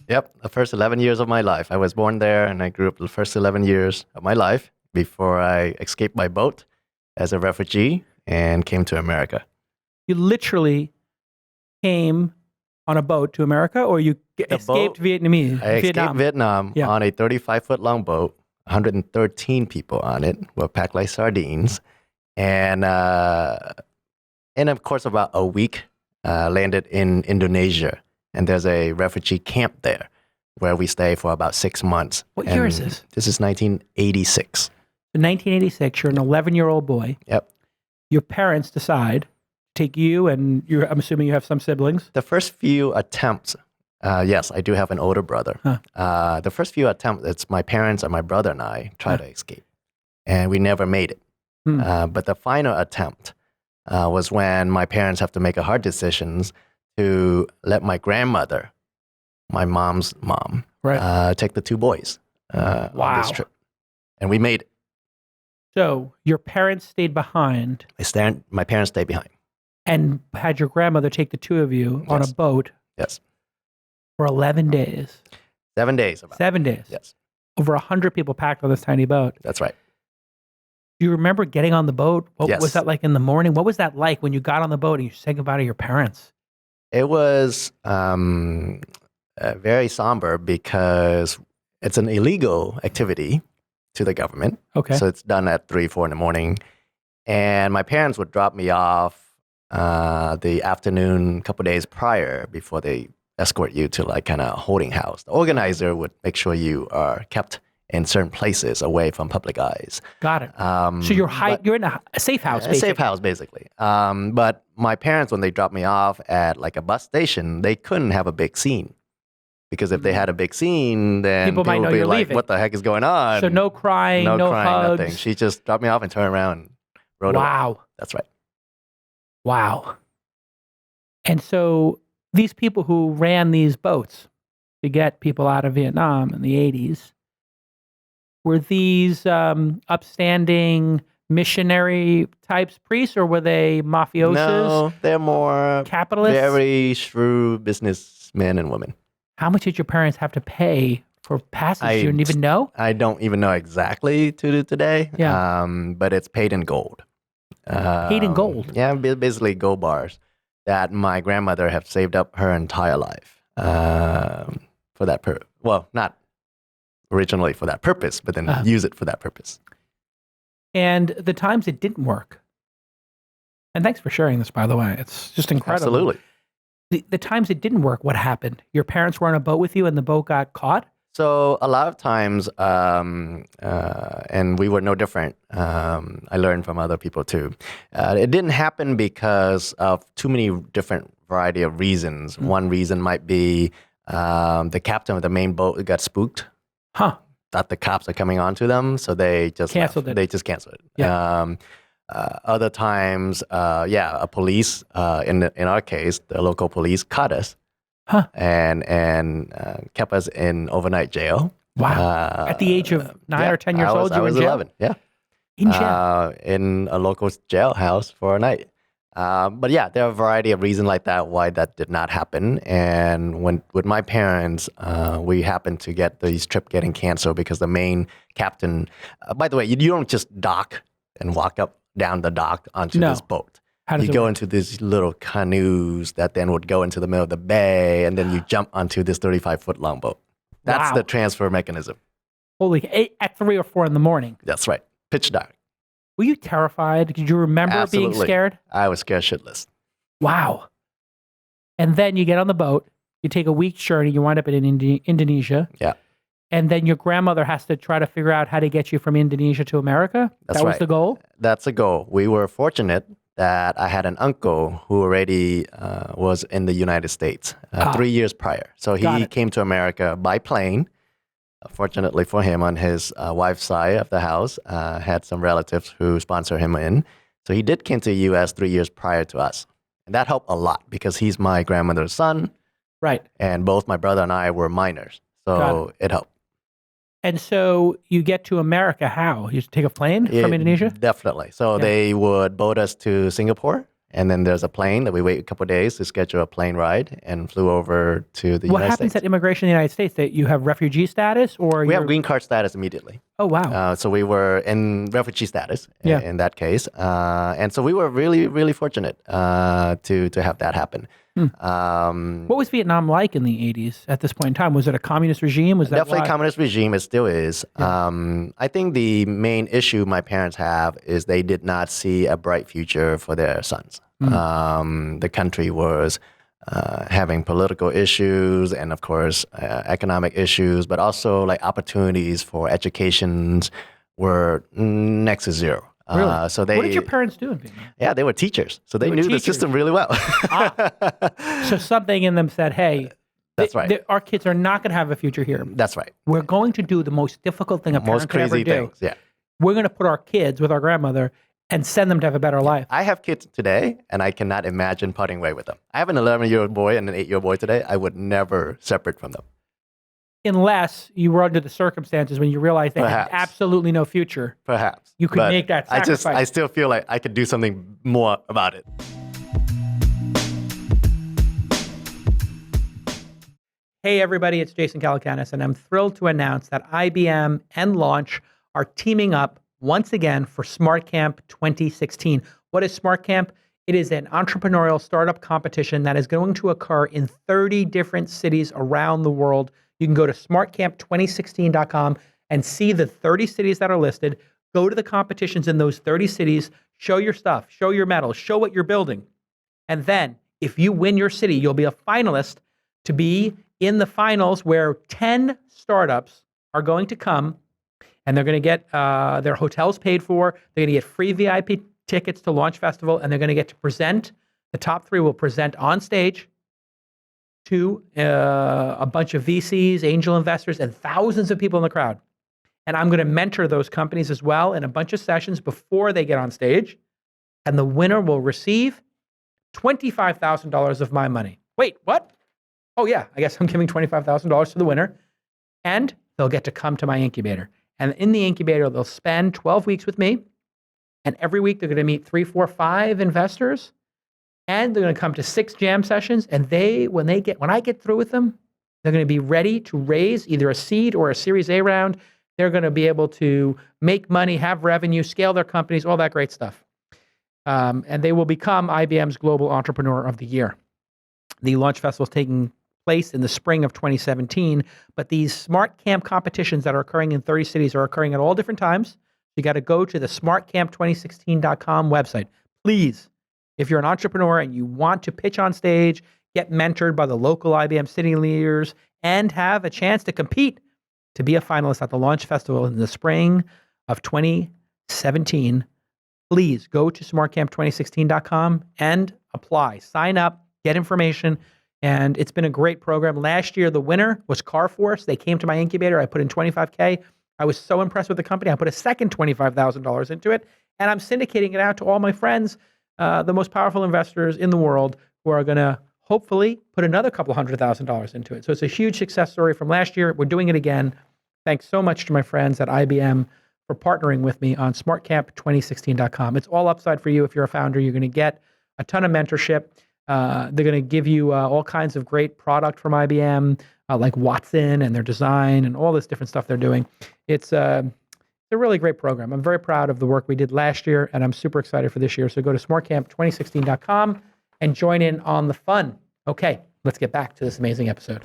Yep, the first 11 years of my life. I was born there and I grew up the first 11 years of my life before I escaped by boat as a refugee and came to America. You literally came on a boat to America, or you escaped Vietnamese? I escaped Vietnam on a 35-foot long boat, 113 people on it, were packed like sardines. And of course, about a week, landed in Indonesia. And there's a refugee camp there where we stay for about 6 months. What year is this? This is 1986. In 1986, you're an 11-year-old boy. Yep. Your parents decide to take you, and I'm assuming you have some siblings. The first few attempts, yes, I do have an older brother. Huh. The first few attempts, it's my parents and my brother and I try to escape. And we never made it. But the final attempt was when my parents have to make a hard decisions to let my grandmother, my mom's mom, take the two boys on this trip. And we made it. So your parents stayed behind. My parents stayed behind. And had your grandmother take the two of you on a boat. Yes. For 11 days. 7 days. 7 days. Yes. Over 100 people packed on this tiny boat. That's right. Do you remember getting on the boat? What was that like in the morning? What was that like when you got on the boat and you said goodbye to your parents? It was very somber because it's an illegal activity to the government. Okay. So it's done at 3, 4 in the morning. And my parents would drop me off the afternoon, a couple days prior before they escort you to like kind of holding house. The organizer would make sure you are kept in certain places away from public eyes. Got it. So you're in a safe house, basically. A safe house, basically. But my parents, when they dropped me off at like a bus station, they couldn't have a big scene. Because if they had a big scene, then people might know be like, leaving. What the heck is going on? So no crying, no hugs. Nothing. She just dropped me off and turned around and rode away. That's right. Wow. And so these people who ran these boats to get people out of Vietnam in the 80s, were these upstanding missionary types priests, or were they mafiosos? No, they're more capitalists, very shrewd businessmen and women. How much did your parents have to pay for passage? You didn't even know? I don't even know exactly to today. Yeah. But it's paid in gold. Paid in gold? Yeah, basically gold bars that my grandmother had saved up her entire life for that purpose. Well, not originally for that purpose, but then use it for that purpose. And the times it didn't work. And thanks for sharing this, by the way. It's just incredible. Absolutely. The times it didn't work, what happened? Your parents were on a boat with you and the boat got caught? So a lot of times, and we were no different. I learned from other people too. It didn't happen because of too many different variety of reasons. Mm-hmm. One reason might be the captain of the main boat got spooked. Huh. Thought the cops are coming on to them, so they just canceled it. They just canceled it. Yeah. Other times, a police, in our case, the local police caught us. Huh. And kept us in overnight jail. Wow. At the age of 9 or 10 years old, you were in jail? I was 11, yeah. In jail? In a local jailhouse for a night. But yeah, there are a variety of reasons like that why that did not happen. And with my parents, we happened to get these trip getting canceled because the main captain, by the way, you don't just dock and walk up down the dock onto this boat. You go into these little canoes that then would go into the middle of the bay, and then you jump onto this 35-foot long boat. That's the transfer mechanism. At 3 or 4 in the morning. That's right. Pitch dark. Were you terrified? Did you remember being scared? I was scared shitless. Wow. And then you get on the boat, you take a week's journey, you wind up in Indonesia. Yeah. And then your grandmother has to try to figure out how to get you from Indonesia to America? That was the goal? That's the goal. We were fortunate that I had an uncle who already was in the United States 3 years prior. So he came to America by plane. Fortunately for him, on his wife's side of the house, had some relatives who sponsor him in. So he did come to the U.S. 3 years prior to us. And that helped a lot because he's my grandmother's son. Right. And both my brother and I were minors. So it helped. And so you get to America how? You take a plane from Indonesia? Definitely. So they would boat us to Singapore. And then there's a plane that we wait a couple of days to schedule a plane ride and flew over to the What United happens States. at immigration in the United States? That you have refugee status, or We have green card status immediately. Oh wow! So we were in refugee status Yeah. in that case, and so we were really, really fortunate to have that happen. What was Vietnam like in the 80s at this point in time? Was it a communist regime? Was that Definitely why? communist regime. It still is. I think the main issue my parents have is they did not see a bright future for their sons. The country was having political issues and, of course, economic issues, but also like opportunities for educations were next to zero. Really? So they, What did your parents do in Vietnam? Yeah, they were teachers, so they were knew the teachers. system really well. So something in them said, "Hey, That's right. our kids are not going to have a future here. That's right. We're going to do the most difficult thing a parent Most could ever crazy do. things. Yeah. We're going to put our kids with our grandmother and send them to have a better life." I have kids today, and I cannot imagine parting way with them. I have an 11-year-old boy and an 8-year-old boy today. I would never separate from them. Unless you were under the circumstances when you realized they had Perhaps. absolutely no future. Perhaps. You could But make that sacrifice. I still feel like I could do something more about it. Hey everybody, it's Jason Calacanis, and I'm thrilled to announce that IBM and Launch are teaming up once again for Smart Camp 2016. What is Smart Camp? It is an entrepreneurial startup competition that is going to occur in 30 different cities around the world. You can go to smartcamp2016.com and see the 30 cities that are listed. Go to the competitions in those 30 cities, show your stuff, show your medals, show what you're building. And then if you win your city, you'll be a finalist to be in the finals where 10 startups are going to come, and they're going to get their hotels paid for. They're going to get free VIP tickets to Launch Festival, and they're going to get to present. The top 3 will present on stage to a bunch of VCs, angel investors, and thousands of people in the crowd. And I'm going to mentor those companies as well in a bunch of sessions before they get on stage. And the winner will receive $25,000 of my money. Wait, what? Oh yeah, I guess I'm giving $25,000 to the winner. And they'll get to come to my incubator. And in the incubator, they'll spend 12 weeks with me. And every week they're going to meet 3, 4, 5 investors. And they're going to come to 6 jam sessions. And when I get through with them, they're going to be ready to raise either a seed or a Series A round. They're going to be able to make money, have revenue, scale their companies, all that great stuff. And they will become IBM's Global Entrepreneur of the Year. The Launch Festival is taking place in the spring of 2017, but these Smart Camp competitions that are occurring in 30 cities are occurring at all different times. You got to go to the smartcamp2016.com website. Please, if you're an entrepreneur and you want to pitch on stage, get mentored by the local IBM city leaders, and have a chance to compete to be a finalist at the Launch Festival in the spring of 2017, please go to smartcamp2016.com and apply. Sign up, get information, and it's been a great program. Last year, the winner was Carforce. They came to my incubator. I put in $25K. I was so impressed with the company. I put a second $25,000 into it, and I'm syndicating it out to all my friends, the most powerful investors in the world, who are going to hopefully put another couple $100,000 into it. So it's a huge success story from last year. We're doing it again. Thanks so much to my friends at IBM for partnering with me on smartcamp2016.com. It's all upside for you. If you're a founder, you're going to get a ton of mentorship. They're going to give you all kinds of great product from IBM, like Watson and their design and all this different stuff they're doing. It's a really great program. I'm very proud of the work we did last year, and I'm super excited for this year. So go to smartcamp2016.com and join in on the fun. Okay, let's get back to this amazing episode.